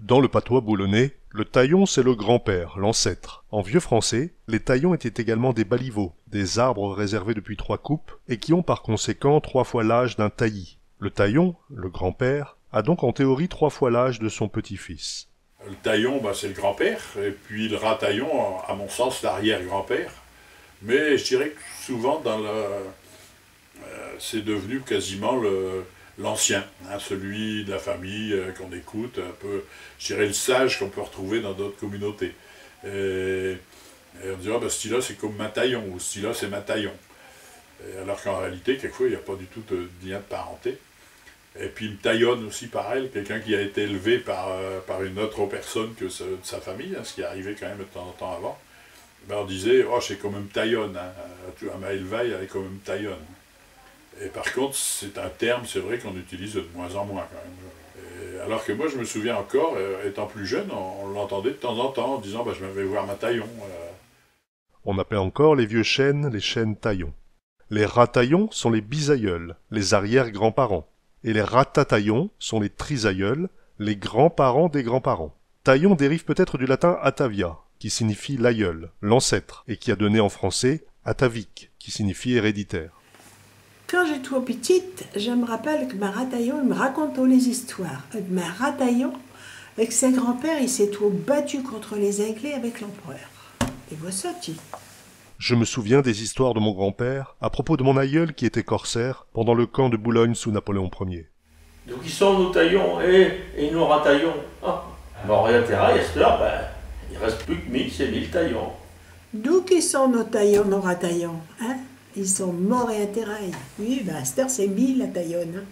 Dans le patois boulonnais, le taillon c'est le grand-père, l'ancêtre. En vieux français, les taillons étaient également des baliveaux, des arbres réservés depuis 3 coupes, et qui ont par conséquent 3 fois l'âge d'un taillis. Le taillon, le grand-père, a donc en théorie 3 fois l'âge de son petit-fils. Le taillon, c'est le grand-père, et puis le rataillon, à mon sens, l'arrière-grand-père. Mais je dirais que souvent, c'est devenu quasiment l'ancien, celui de la famille qu'on écoute, un peu, je dirais le sage qu'on peut retrouver dans d'autres communautés. Et on dit, ce style-là c'est comme Mataillon, ou ce style-là c'est Mataillon. Alors qu'en réalité, quelquefois, il n'y a pas du tout de lien de parenté. Et puis une taillonne aussi pareil, quelqu'un qui a été élevé par une autre personne que de sa famille, ce qui est arrivé quand même de temps en temps avant. On disait, c'est comme une taillonne, à ma élevée, elle est comme une taillonne. Et par contre, c'est un terme, c'est vrai qu'on utilise de moins en moins quand même. Alors que moi, je me souviens encore, étant plus jeune, on l'entendait de temps en temps en disant je vais voir ma taillon. On appelle encore les vieux chênes les chênes taillons. Les rataillons sont les bisaïeuls, les arrière-grands-parents. Et les ratataillons sont les trisaïeuls, les grands-parents des grands-parents. Taillon dérive peut-être du latin atavia, qui signifie l'aïeul, l'ancêtre, et qui a donné en français atavique, qui signifie héréditaire. Quand j'étais trop petite, je me rappelle que ma rataillon me racontait les histoires. Ma rataillon, avec ses grands-pères, il s'est tout battu contre les Anglais avec l'empereur. Et voilà ça, tu. Je me souviens des histoires de mon grand-père à propos de mon aïeul qui était corsaire pendant le camp de Boulogne sous Napoléon Ier. Donc ils sont nos taillons et nos rataillons. Rien terrain, à cette heure, il ne reste plus que 1000, c'est 1000 taillons. D'où qu'ils sont nos taillons, nos rataillons, hein? Ils sont morts et enterrés. Oui, à cette heure, c'est 1000 la taillonne.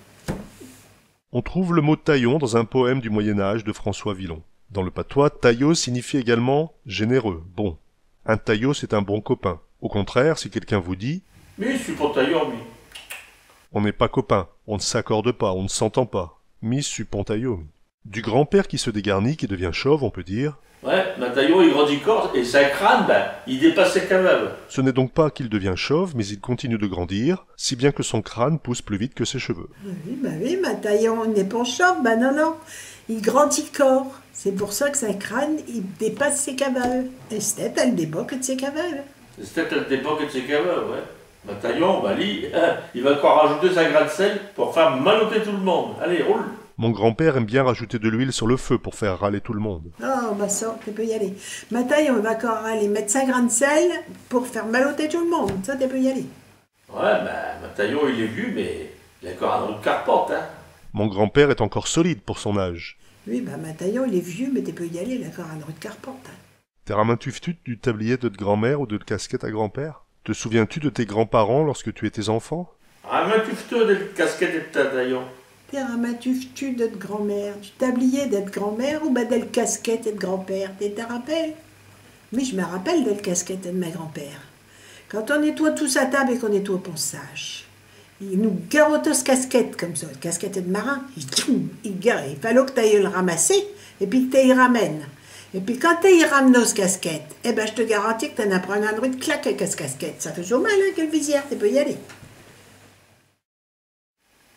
On trouve le mot taillon dans un poème du Moyen-Âge de François Villon. Dans le patois, taillot signifie également généreux, bon. Un taillot, c'est un bon copain. Au contraire, si quelqu'un vous dit « Mais je suis pas taillon, mais... » On n'est pas copain, on ne s'accorde pas, on ne s'entend pas. Mi suppon taillot. Du grand-père qui se dégarnit, qui devient chauve, on peut dire Ouais, ma taillon, il grandit corps, et sa crâne, il dépasse ses cavables. Ce n'est donc pas qu'il devient chauve, mais il continue de grandir, si bien que son crâne pousse plus vite que ses cheveux. Oui, ma taillon n'est pas chauve, non. Il grandit corps. C'est pour ça que sa crâne, il dépasse ses cavales. Et c'est elle débat que de ses cavales. C'est elle débat que de ses cavales, ouais. Ma taillon, lui, il va encore rajouter sa grain de sel pour faire maloter tout le monde. Allez, roule. Mon grand-père aime bien rajouter de l'huile sur le feu pour faire râler tout le monde. Oh, ça, tu peux y aller. Ma taillon, il va encore aller mettre 5 grains de sel pour faire maloter tout le monde. Ça, tu peux y aller. Ouais, ma taillon, il est vieux, mais il a encore un autre carpente, Mon grand-père est encore solide pour son âge. Oui, ma taillon, il est vieux, mais tu peux y aller, il a encore un autre carpente. Te ramènes-tu du tablier de grand-mère ou de casquette à grand-père? Te souviens-tu de tes grands-parents lorsque tu étais enfant? Ramènes-tu de casquette et de ta taillon? Te ramènes-tu de grand-mère, du tablier d'être grand-mère ou de casquette et de grand-père? Tu te rappelles? Oui, je me rappelle de la casquette de ma grand-père. Quand on nettoie tous à table et qu'on nettoie au ponçage, il nous garotte ce casquette comme ça, casquette de marin. Il fallait que tu ailles le ramasser et puis que tu y ramènes. Et puis quand tu y ramènes ce casquette, je te garantis que tu en apprends un bruit de claque avec ce casquette. Ça fait toujours mal, quelle visière, tu peux y aller.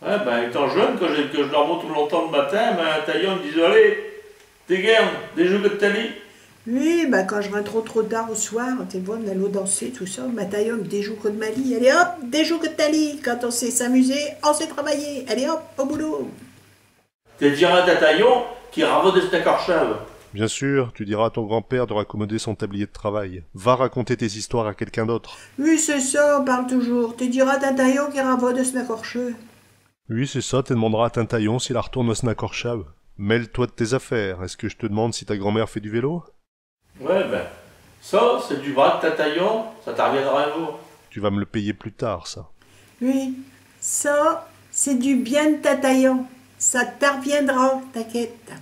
Ouais, étant jeune, que je dormais tout longtemps le matin, ma taillon me disait, allez, t'es guerre, des jeux de tali. Oui, quand je rentre trop tard au soir, tu vois, on allait danser, tout ça, ma taillon me déjoue de ma lit, allez hop, déjoue de ta lit, quand on sait s'amuser, on sait travailler, allez hop, au boulot. Tu diras à ta taillon qui ravote des accorchaves. Bien sûr, tu diras à ton grand-père de raccommoder son tablier de travail. Va raconter tes histoires à quelqu'un d'autre. Oui, c'est ça, on parle toujours. Tu diras à ta taillon qui ravote de snacorcheux. Oui, c'est ça, tu demanderas à ta taillon s'il la retourne au snacorchave. Mêle-toi de tes affaires. Est-ce que je te demande si ta grand-mère fait du vélo? Ouais, ça, c'est du bras de ta taillon, ça t'en reviendra un jour. Tu vas me le payer plus tard, ça. Oui, ça, c'est du bien de ta taillon. Ça t'en reviendra, t'inquiète.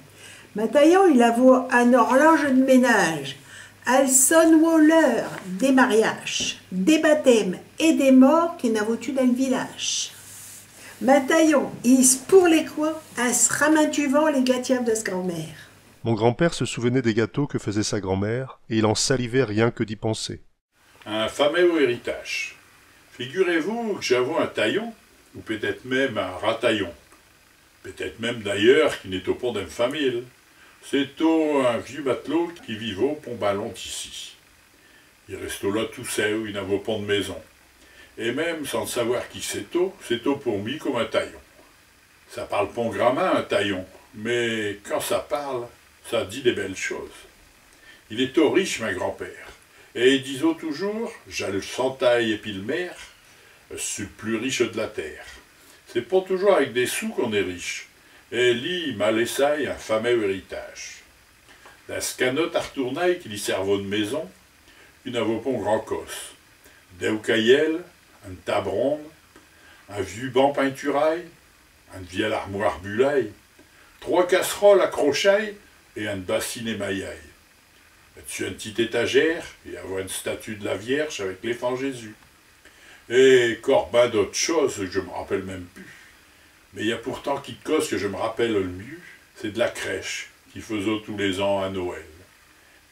Ma taillon, il a voix un horloge de ménage. Elle sonne aux l'heure des mariages, des baptêmes et des morts qui n'a voulu dans le village. Ma taillon, il se pour les quoi, elle se ramène vent les gâtières de sa grand-mère. Mon grand-père se souvenait des gâteaux que faisait sa grand-mère, et il en salivait rien que d'y penser. Un fameux héritage. Figurez-vous que j'avoue un taillon, ou peut-être même un rataillon. Peut-être même d'ailleurs qu'il n'est au pont d'une famille. C'est un vieux matelot qui vit au pont ballon d'ici. Il reste là tout seul, il n'a pas pont de maison. Et même sans savoir qui c'est pour lui comme un taillon. Ça parle pas grammaire, un taillon, mais quand ça parle, ça dit des belles choses. Il est au riche, ma grand-père, et il disait toujours, j'ai le centaille et puis le maire, je suis le plus riche de la terre. C'est pas toujours avec des sous qu'on est riche, et lui, il m'a laissé un fameux héritage. D'un scanot à retournaille qui lui servait de maison, il n'avait pas un grand cosse. Des caillel, un tabron, un vieux banc peinturaille, une vieille armoire bulaille, 3 casseroles à crochaille et une bassine émaillaille. Dessus une petite étagère, et avoir une statue de la Vierge avec l'éléphant Jésus. Et corbin d'autres choses que je me rappelle même plus. Mais il y a pourtant quelque chose que je me rappelle le mieux, c'est de la crèche qui faisait tous les ans à Noël.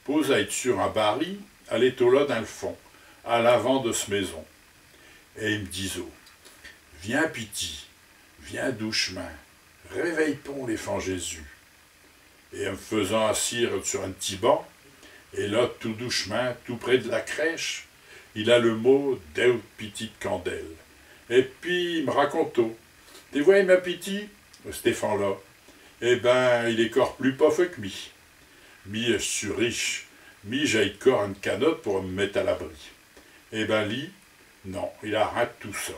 Pose à être sur un baril, elle est au là dans le fond, à l'avant de ce maison. Et il me disait, viens piti, viens doucement, réveille-pon l'éléphant Jésus. Et en me faisant assire sur un petit banc, et là, tout doucement, tout près de la crèche, il a le mot « Deux petites candelles ». Et puis, il me raconte, « Tu vois, ma petite, Stéphane-là, eh ben, il est corps plus pauvre que mi. Mi, je suis riche. Mi, j'ai corps une canotte pour me mettre à l'abri. Eh ben, lui, non, il arrête tout ça.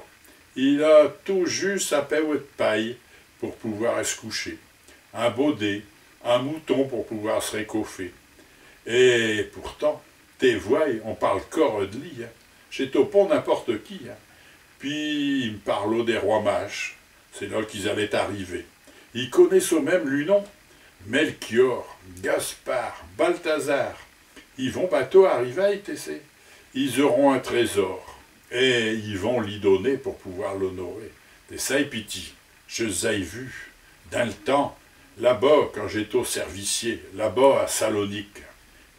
Il a tout juste sa paix de paille pour pouvoir se coucher. Un baudet, un mouton pour pouvoir se réchauffer. Et pourtant, tes voix, on parle corps de lit. Hein. J'ai au pont n'importe qui. Hein. Puis, il me parle des rois mages. C'est là qu'ils allaient arriver. Ils connaissent au même lui nom. Melchior, Gaspard, Balthazar. Ils vont bateau arriver, tu sais. Ils auront un trésor. Et ils vont l'y donner pour pouvoir l'honorer. T'es ça, piti. Je les ai vus. Dans le temps, là-bas, quand j'étais au servicier, là-bas à Salonique,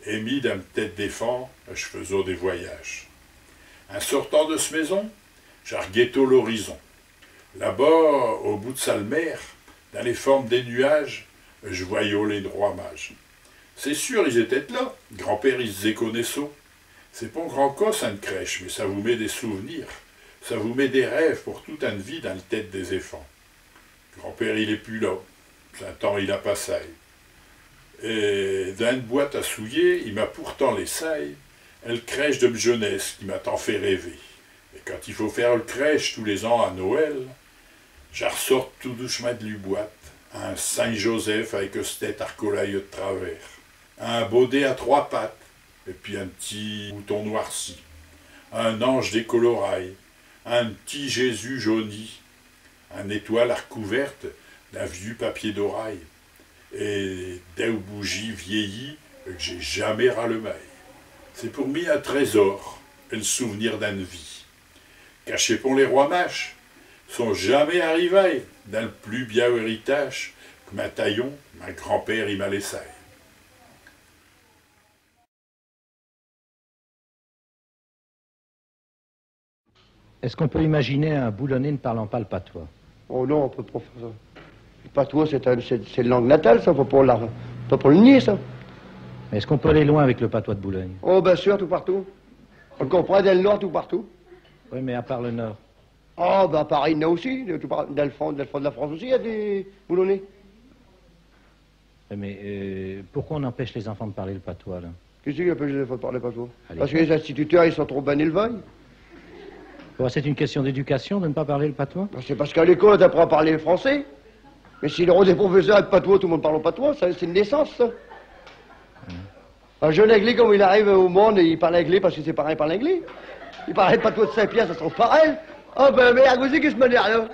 et mis dans ma tête d'éléphant, je faisais des voyages. En sortant de ce maison, j'arguettais l'horizon. Là-bas, au bout de Salmer, dans les formes des nuages, je voyais les rois mages. C'est sûr, ils étaient là. Grand-père, ils se connaissaient. C'est pas un grand cos, une crèche, mais ça vous met des souvenirs. Ça vous met des rêves pour toute une vie dans la tête des éléphants. Grand-père, il est plus là. Un temps, il a passé. Et dans une boîte à souiller, il m'a pourtant laissé une crèche de jeunesse qui m'a tant fait rêver. Et quand il faut faire le crèche tous les ans à Noël, je ressors tout doucement de l'uboîte, un Saint-Joseph avec une tête arcolaille de travers, un baudet à 3 pattes, et puis un petit mouton noirci, un ange décolorail, un petit Jésus jauni, un étoile à recouverte d'un vieux papier d'oreille, et des bougies vieillies que j'ai jamais rallumées. C'est pour moi un trésor et le souvenir d'une vie. Cachés pour les rois mages, sont jamais arrivés dans le plus bien héritage que ma taillon, ma grand-père, il m'a laissé. Est-ce qu'on peut imaginer un Boulonnais ne parlant pas le patois? Oh non, on peut pas faire ça. Le patois, c'est une langue natale, ça, faut pas le nier, ça. Mais est-ce qu'on peut aller loin avec le patois de Boulogne? Oh, bien sûr, tout partout. On le comprend dans le nord, tout partout. Oui, mais à part le nord. Oh, ben pareil, il y en a aussi. Dans le fond de la France aussi, il y a des Boulonnais. Oui, mais pourquoi on empêche les enfants de parler le patois, là? Qu'est-ce qu'il empêche les enfants de parler patois? Allez. Parce que les instituteurs, ils sont trop bien élevés. C'est une question d'éducation de ne pas parler le patois? C'est parce qu'à l'école, on apprend à parler le français. Mais s'il y a des professeurs de patois, tout le monde parle au patois, c'est une naissance, ça. Un jeune anglais, comme il arrive au monde, il parle anglais parce que ses parents parlent anglais. Il parle le patois de Saint-Pierre, ça se trouve pareil. Ah ben, mais à cause qui se manière, là.